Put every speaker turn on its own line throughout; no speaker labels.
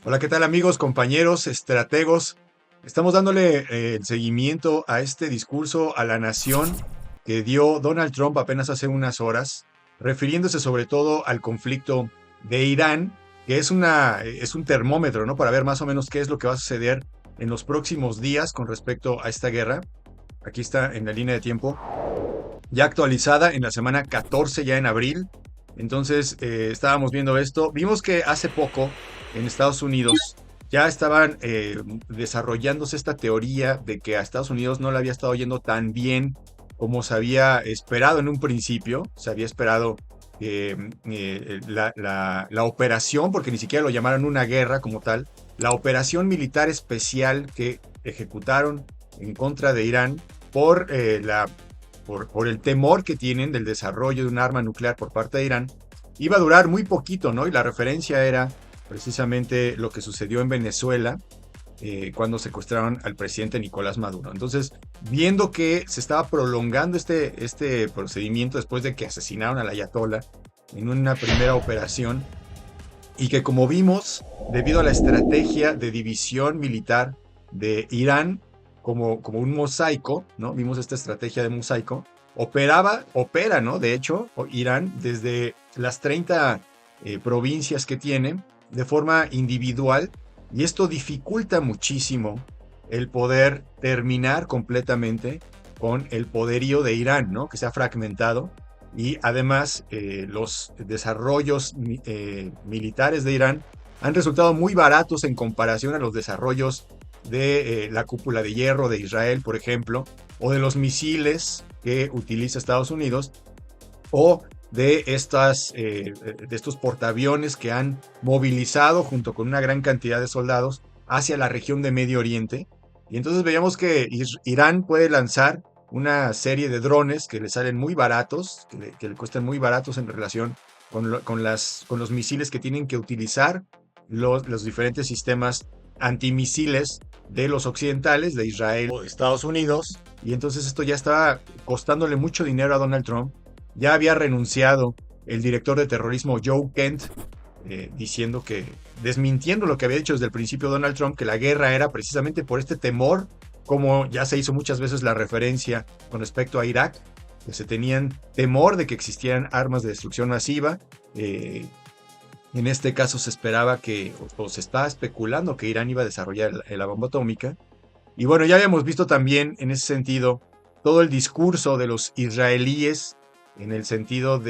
Hola, ¿qué tal amigos, compañeros, estrategos? Estamos dándole el seguimiento a este discurso a la nación que dio Donald Trump apenas hace unas horas, refiriéndose sobre todo al conflicto de Irán, que es un termómetro, ¿no? Para ver más o menos qué es lo que va a suceder en los próximos días con respecto a esta guerra. Aquí está en la línea de tiempo, ya actualizada en la semana 14, ya en abril. Entonces, estábamos viendo esto. Vimos que hace poco en Estados Unidos ya estaban desarrollándose esta teoría de que a Estados Unidos no le había estado yendo tan bien como se había esperado en un principio. Se había esperado la operación, porque ni siquiera lo llamaron una guerra como tal, la operación militar especial que ejecutaron en contra de Irán por por el temor que tienen del desarrollo de un arma nuclear por parte de Irán, iba a durar muy poquito, ¿no? Y la referencia era precisamente lo que sucedió en Venezuela cuando secuestraron al presidente Nicolás Maduro. Entonces, viendo que se estaba prolongando este procedimiento después de que asesinaron al ayatollah en una primera operación, y que como vimos, debido a la estrategia de división militar de Irán, como un mosaico, ¿no? Vimos esta estrategia de mosaico, opera, ¿no? De hecho, Irán desde las 30 provincias que tiene de forma individual, y esto dificulta muchísimo el poder terminar completamente con el poderío de Irán, ¿no? Que se ha fragmentado, y además los desarrollos militares de Irán han resultado muy baratos en comparación a los desarrollos de la cúpula de hierro de Israel, por ejemplo, o de los misiles que utiliza Estados Unidos, o de estos portaaviones que han movilizado junto con una gran cantidad de soldados hacia la región de Medio Oriente. Y entonces veíamos que Irán puede lanzar una serie de drones que le salen muy baratos, que le cuestan muy baratos en relación con los misiles que tienen que utilizar los diferentes sistemas antimisiles de los occidentales, de Israel o de Estados Unidos. Y entonces esto ya estaba costándole mucho dinero a Donald Trump. Ya había renunciado el director de terrorismo Joe Kent, diciendo desmintiendo lo que había dicho desde el principio Donald Trump, que la guerra era precisamente por este temor, como ya se hizo muchas veces la referencia con respecto a Irak, que se tenían temor de que existieran armas de destrucción masiva. En este caso se esperaba o se estaba especulando que Irán iba a desarrollar la bomba atómica. Y bueno, ya habíamos visto también en ese sentido todo el discurso de los israelíes en el sentido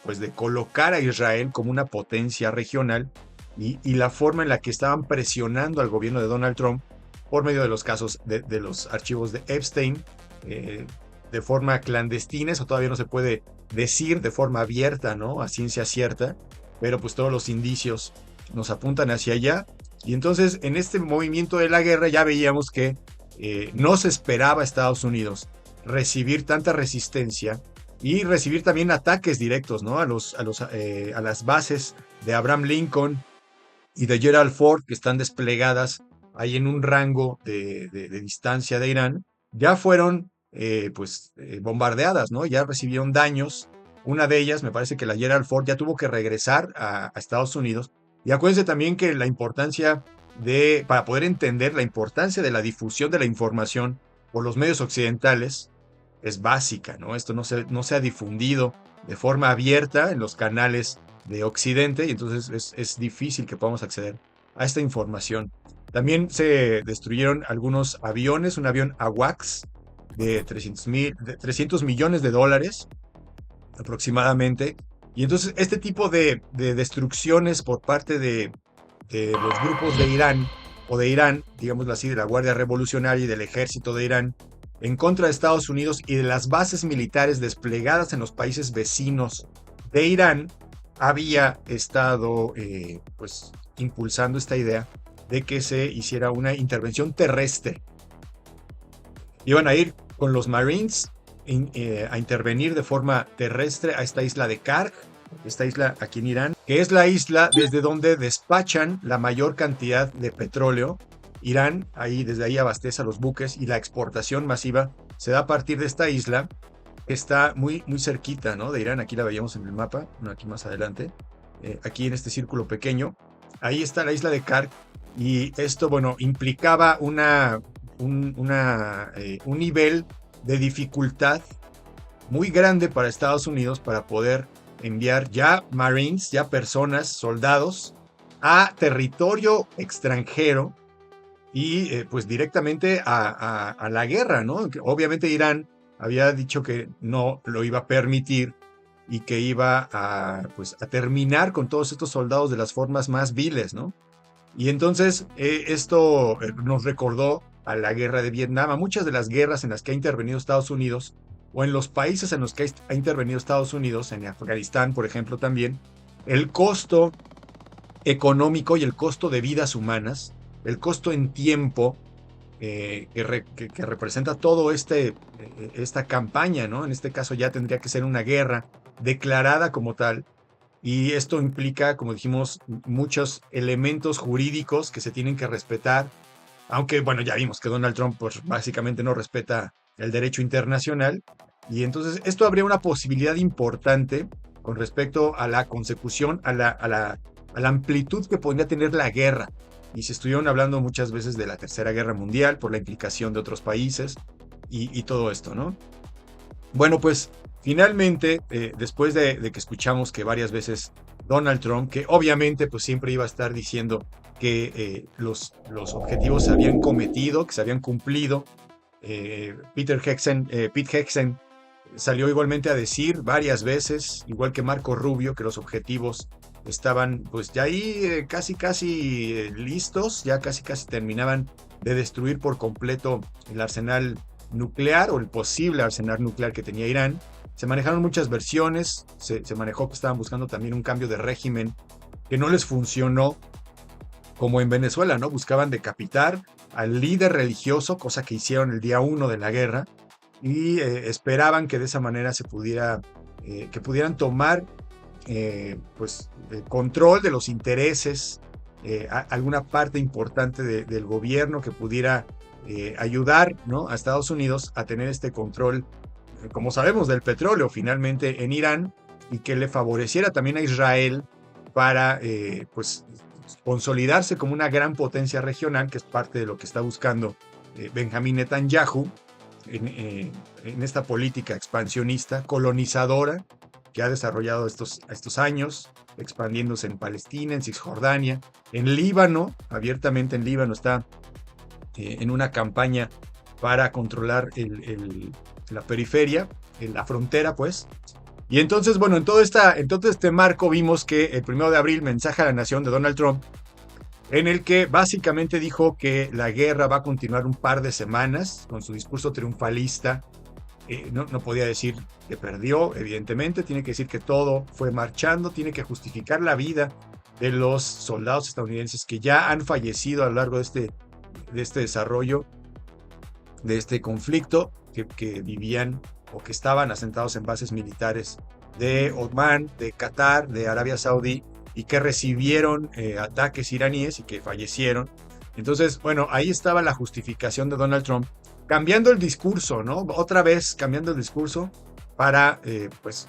pues de colocar a Israel como una potencia regional, y la forma en la que estaban presionando al gobierno de Donald Trump por medio de los casos de los archivos de Epstein, de forma clandestina. Eso todavía no se puede decir de forma abierta, ¿no? A ciencia cierta, pero pues todos los indicios nos apuntan hacia allá. Y entonces en este movimiento de la guerra ya veíamos que no se esperaba a Estados Unidos recibir tanta resistencia y recibir también ataques directos, ¿no? A las bases de Abraham Lincoln y de Gerald Ford, que están desplegadas ahí en un rango de distancia de Irán, ya fueron bombardeadas, ¿no? Ya recibieron daños. Una de ellas, me parece que la Gerald Ford ya tuvo que regresar a Estados Unidos. Y acuérdense también que para poder entender la importancia de la difusión de la información por los medios occidentales, es básica, ¿no? Esto no se ha difundido de forma abierta en los canales de Occidente, y entonces es difícil que podamos acceder a esta información. También se destruyeron algunos aviones, un avión AWACS de 300 millones de dólares aproximadamente. Y entonces este tipo de destrucciones por parte de los grupos de Irán, o de Irán, digámoslo así, de la Guardia Revolucionaria y del ejército de Irán, en contra de Estados Unidos y de las bases militares desplegadas en los países vecinos de Irán, había estado pues impulsando esta idea de que se hiciera una intervención terrestre. Iban a ir con los Marines a intervenir de forma terrestre a esta isla de Karg, esta isla aquí en Irán, que es la isla desde donde despachan la mayor cantidad de petróleo. Irán, desde ahí abastece a los buques, y la exportación masiva se da a partir de esta isla, que está muy, muy cerquita, ¿no? De Irán. Aquí la veíamos en el mapa, aquí más adelante, aquí en este círculo pequeño. ahí está la isla de Kark, y esto, bueno, implicaba un nivel de dificultad muy grande para Estados Unidos para poder enviar ya Marines, ya personas, soldados, a territorio extranjero y pues directamente a la guerra, ¿no? Que obviamente Irán había dicho que no lo iba a permitir y que iba pues, a terminar con todos estos soldados de las formas más viles, ¿no? Y entonces esto nos recordó a la guerra de Vietnam, a muchas de las guerras en las que ha intervenido Estados Unidos, o en los países en los que ha intervenido Estados Unidos, en Afganistán, por ejemplo, también, el costo económico y el costo de vidas humanas, el costo en tiempo que representa todo esta campaña, ¿no? En este caso ya tendría que ser una guerra declarada como tal, y esto implica, como dijimos, muchos elementos jurídicos que se tienen que respetar, aunque, bueno, ya vimos que Donald Trump, pues, básicamente no respeta el derecho internacional, y entonces esto habría una posibilidad importante con respecto a la consecución, a la amplitud que podría tener la guerra. Y se estuvieron hablando muchas veces de la Tercera Guerra Mundial por la implicación de otros países y todo esto, ¿no? Bueno, pues finalmente, después de que escuchamos que varias veces Donald Trump, que obviamente pues siempre iba a estar diciendo que los objetivos se habían cometido, que se habían cumplido, Pete Hegseth salió igualmente a decir varias veces, igual que Marco Rubio, que los objetivos estaban pues ya ahí casi listos, ya casi terminaban de destruir por completo el arsenal nuclear o el posible arsenal nuclear que tenía Irán. Se manejaron muchas versiones, se manejó que estaban buscando también un cambio de régimen que no les funcionó, como en Venezuela, ¿no? Buscaban decapitar al líder religioso, cosa que hicieron el día 1 de la guerra, y esperaban que de esa manera que pudieran tomar pues control de los intereses, alguna parte importante del gobierno que pudiera ayudar, ¿no?, a Estados Unidos a tener este control, como sabemos, del petróleo finalmente en Irán, y que le favoreciera también a Israel para pues consolidarse como una gran potencia regional, que es parte de lo que está buscando Benjamín Netanyahu en esta política expansionista, colonizadora, que ha desarrollado estos años, expandiéndose en Palestina, en Cisjordania, en Líbano, abiertamente en Líbano está en una campaña para controlar la periferia, la frontera, pues. Y entonces, bueno, en todo este marco vimos que el 1 de abril, mensaje a la nación de Donald Trump, en el que básicamente dijo que la guerra va a continuar un par de semanas, con su discurso triunfalista. No podía decir que perdió, evidentemente, tiene que decir que todo fue marchando, tiene que justificar la vida de los soldados estadounidenses que ya han fallecido a lo largo de este desarrollo, de este conflicto, que vivían o que estaban asentados en bases militares de Omán, de Qatar, de Arabia Saudí, y que recibieron ataques iraníes y que fallecieron. Entonces, bueno, ahí estaba la justificación de Donald Trump, cambiando el discurso, ¿no? Otra vez cambiando el discurso para, pues,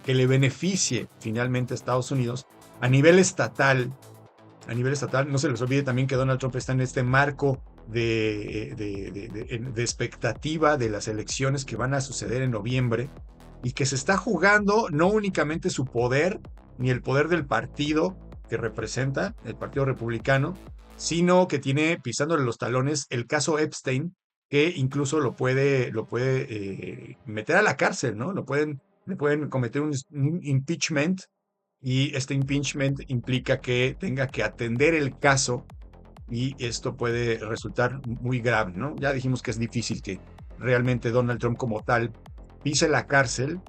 que le beneficie finalmente a Estados Unidos a nivel estatal. A nivel estatal, no se les olvide también que Donald Trump está en este marco de expectativa de las elecciones que van a suceder en noviembre, y que se está jugando no únicamente su poder, ni el poder del partido que representa, el Partido Republicano, sino que tiene pisándole los talones el caso Epstein, que incluso lo puede meter a la cárcel, ¿no? Le pueden cometer un impeachment, y este impeachment implica que tenga que atender el caso, y esto puede resultar muy grave, ¿no? Ya dijimos que es difícil que realmente Donald Trump como tal pise la cárcel,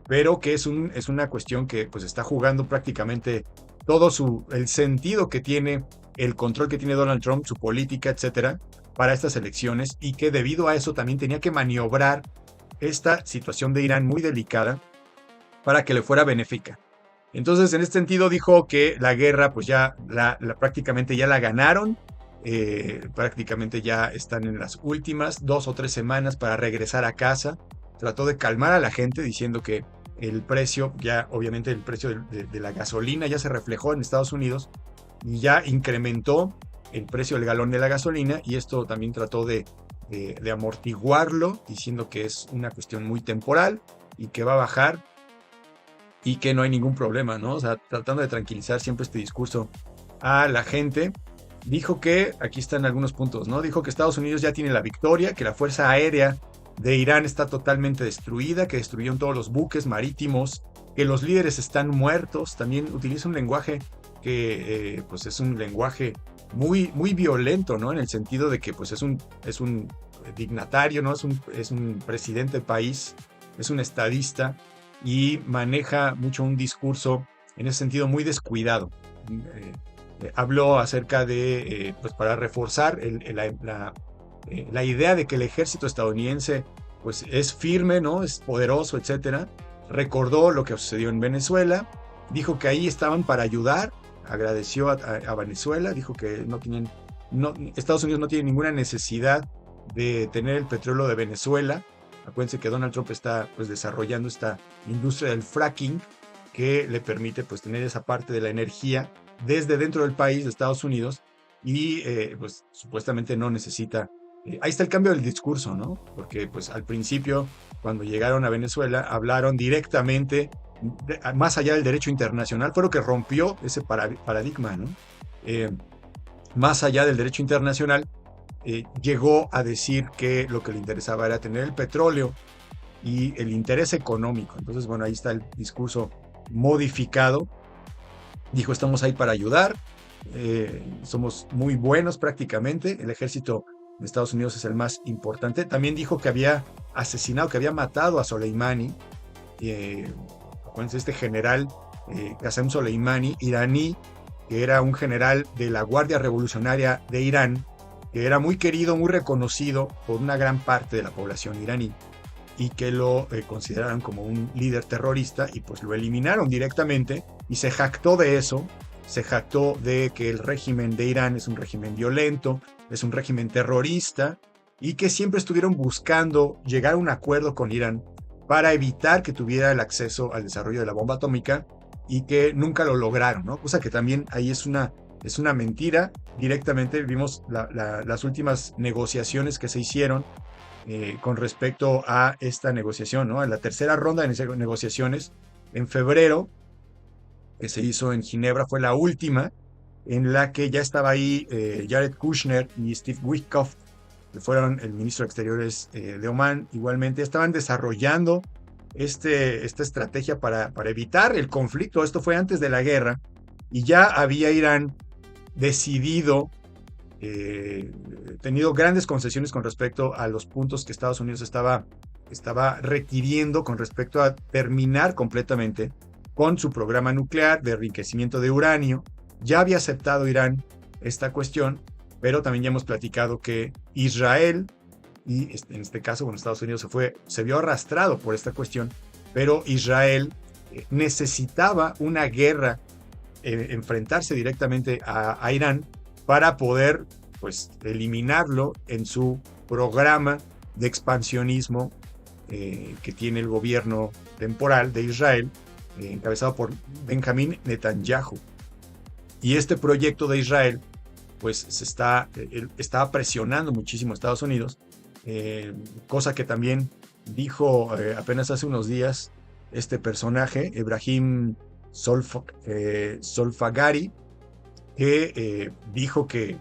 pero que es una cuestión que pues está jugando prácticamente todo el sentido que tiene, el control que tiene Donald Trump, su política, etcétera, para estas elecciones, y que debido a eso también tenía que maniobrar esta situación de Irán muy delicada para que le fuera benéfica. Entonces, en este sentido, dijo que la guerra, pues ya prácticamente ya la ganaron, prácticamente ya están en las últimas 2 o 3 semanas para regresar a casa. Trató de calmar a la gente diciendo que el precio, ya obviamente el precio de la gasolina ya se reflejó en Estados Unidos, y ya incrementó el precio del galón de la gasolina, y esto también trató de amortiguarlo, diciendo que es una cuestión muy temporal y que va a bajar y que no hay ningún problema, ¿no? O sea, tratando de tranquilizar siempre este discurso a la gente. Dijo que, aquí están algunos puntos, ¿no? Dijo que Estados Unidos ya tiene la victoria, que la fuerza aérea de Irán está totalmente destruida, que destruyeron todos los buques marítimos, que los líderes están muertos. También utiliza un lenguaje que pues es un lenguaje muy, muy violento, ¿no? En el sentido de que pues es un dignatario, ¿no? Es un presidente del país, es un estadista, y maneja mucho un discurso en ese sentido muy descuidado. Eh, Habló acerca de, pues para reforzar la idea de que el ejército estadounidense pues es firme, ¿no? Es poderoso, etcétera. Recordó lo que sucedió en Venezuela, dijo que ahí estaban para ayudar, agradeció a Venezuela, dijo que Estados Unidos no tiene ninguna necesidad de tener el petróleo de Venezuela. Acuérdense que Donald Trump está pues desarrollando esta industria del fracking, que le permite pues tener esa parte de la energía desde dentro del país de Estados Unidos, y pues supuestamente no necesita. Ahí está el cambio del discurso, ¿no? Porque pues al principio, cuando llegaron a Venezuela, hablaron directamente, más allá del derecho internacional, fue lo que rompió ese paradigma, ¿no? Eh, Más allá del derecho internacional, llegó a decir que lo que le interesaba era tener el petróleo y el interés económico. Entonces, bueno, ahí está el discurso modificado. Dijo, estamos ahí para ayudar, somos muy buenos prácticamente, el ejército de Estados Unidos es el más importante. También dijo que había asesinado, que había matado a Soleimani, acuérdense, este general Qasem Soleimani, iraní, que era un general de la Guardia Revolucionaria de Irán, que era muy querido, muy reconocido por una gran parte de la población iraní, y que lo consideraron como un líder terrorista, y pues lo eliminaron directamente, y se jactó de eso, se jactó de que el régimen de Irán es un régimen violento, es un régimen terrorista, y que siempre estuvieron buscando llegar a un acuerdo con Irán para evitar que tuviera el acceso al desarrollo de la bomba atómica, y que nunca lo lograron, ¿no? Cosa que también ahí es una mentira. Directamente vimos las últimas negociaciones que se hicieron con respecto a esta negociación, ¿no? En la tercera ronda de negociaciones, en febrero, que se hizo en Ginebra, fue la última, en la que ya estaba ahí Jared Kushner y Steve Witkoff, que fueron el ministro de Exteriores de Omán. Igualmente estaban desarrollando esta estrategia para evitar el conflicto. Esto fue antes de la guerra, y ya había Irán decidido, tenido grandes concesiones con respecto a los puntos que Estados Unidos estaba requiriendo con respecto a terminar completamente con su programa nuclear de enriquecimiento de uranio. Ya había aceptado Irán esta cuestión, pero también ya hemos platicado que Israel, y en este caso, bueno, Estados Unidos se vio arrastrado por esta cuestión, pero Israel necesitaba una guerra, enfrentarse directamente a Irán para poder pues eliminarlo en su programa de expansionismo que tiene el gobierno temporal de Israel, encabezado por Benjamín Netanyahu. Y este proyecto de Israel pues estaba presionando muchísimo a Estados Unidos, cosa que también dijo apenas hace unos días este personaje, Ebrahim Solfagari, que dijo que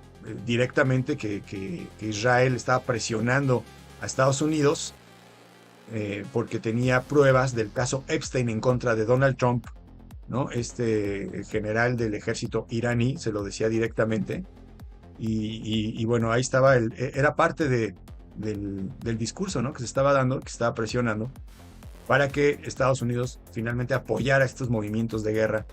directamente que Israel estaba presionando a Estados Unidos porque tenía pruebas del caso Epstein en contra de Donald Trump, ¿no? Este general del ejército iraní se lo decía directamente, y bueno, ahí estaba, era parte del discurso, ¿no? Que se estaba dando, que se estaba presionando para que Estados Unidos finalmente apoyara estos movimientos de guerra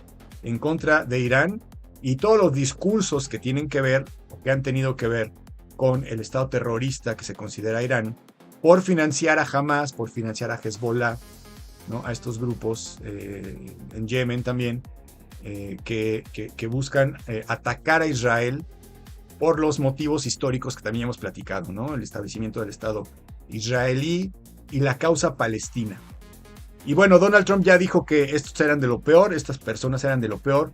en contra de Irán, y todos los discursos que tienen que ver, o que han tenido que ver con el Estado terrorista que se considera Irán, por financiar a Hamas, por financiar a Hezbollah, ¿no? A estos grupos en Yemen también, que buscan atacar a Israel por los motivos históricos que también hemos platicado, ¿no? El establecimiento del Estado israelí y la causa palestina. Y bueno, Donald Trump ya dijo que estos eran de lo peor, estas personas eran de lo peor,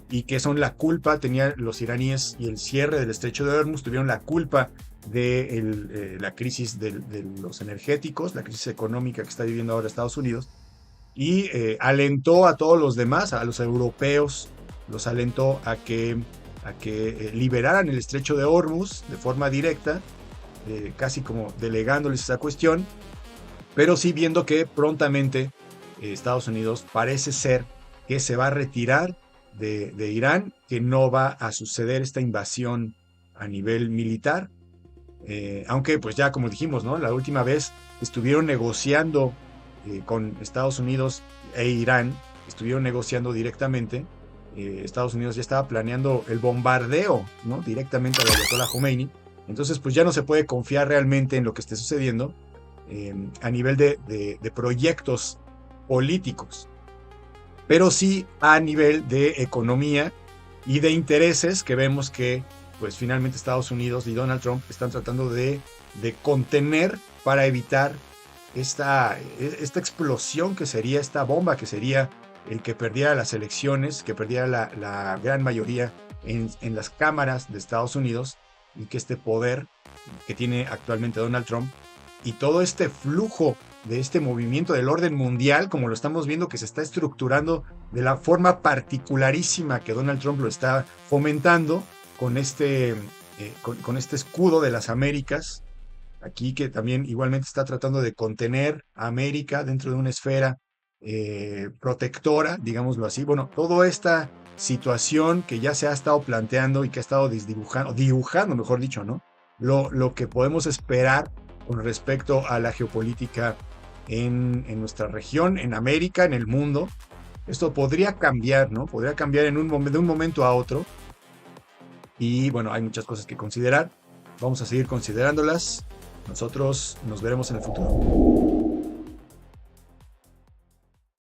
y que son la culpa, tenían los iraníes y el cierre del estrecho de Hormuz, tuvieron la culpa de la crisis de los energéticos, la crisis económica que está viviendo ahora Estados Unidos, y alentó a todos los demás, a los europeos, los alentó a que liberaran el estrecho de Hormuz de forma directa, casi como delegándoles esa cuestión, pero sí viendo que prontamente Estados Unidos parece ser que se va a retirar de Irán, que no va a suceder esta invasión a nivel militar, aunque pues ya como dijimos, ¿no? La última vez estuvieron negociando con Estados Unidos e Irán, estuvieron negociando directamente. Estados Unidos ya estaba planeando el bombardeo, ¿no? Directamente al Ayatollah Khomeini. Entonces pues ya no se puede confiar realmente en lo que esté sucediendo a nivel de proyectos políticos, pero sí a nivel de economía y de intereses que vemos que pues finalmente Estados Unidos y Donald Trump están tratando de contener para evitar esta explosión que sería, esta bomba que sería el que perdiera las elecciones, que perdiera la gran mayoría en las cámaras de Estados Unidos, y que este poder que tiene actualmente Donald Trump y todo este flujo de este movimiento del orden mundial, como lo estamos viendo, que se está estructurando de la forma particularísima que Donald Trump lo está fomentando con con este escudo de las Américas, aquí que también igualmente está tratando de contener a América dentro de una esfera protectora, digámoslo así. Bueno, toda esta situación que ya se ha estado planteando y que ha estado dibujando, mejor dicho, ¿no? Lo que podemos esperar con respecto a la geopolítica en nuestra región, en América, en el mundo. Esto podría cambiar, ¿no? Podría cambiar de un momento a otro. Y bueno, hay muchas cosas que considerar. Vamos a seguir considerándolas. Nosotros nos veremos en el futuro.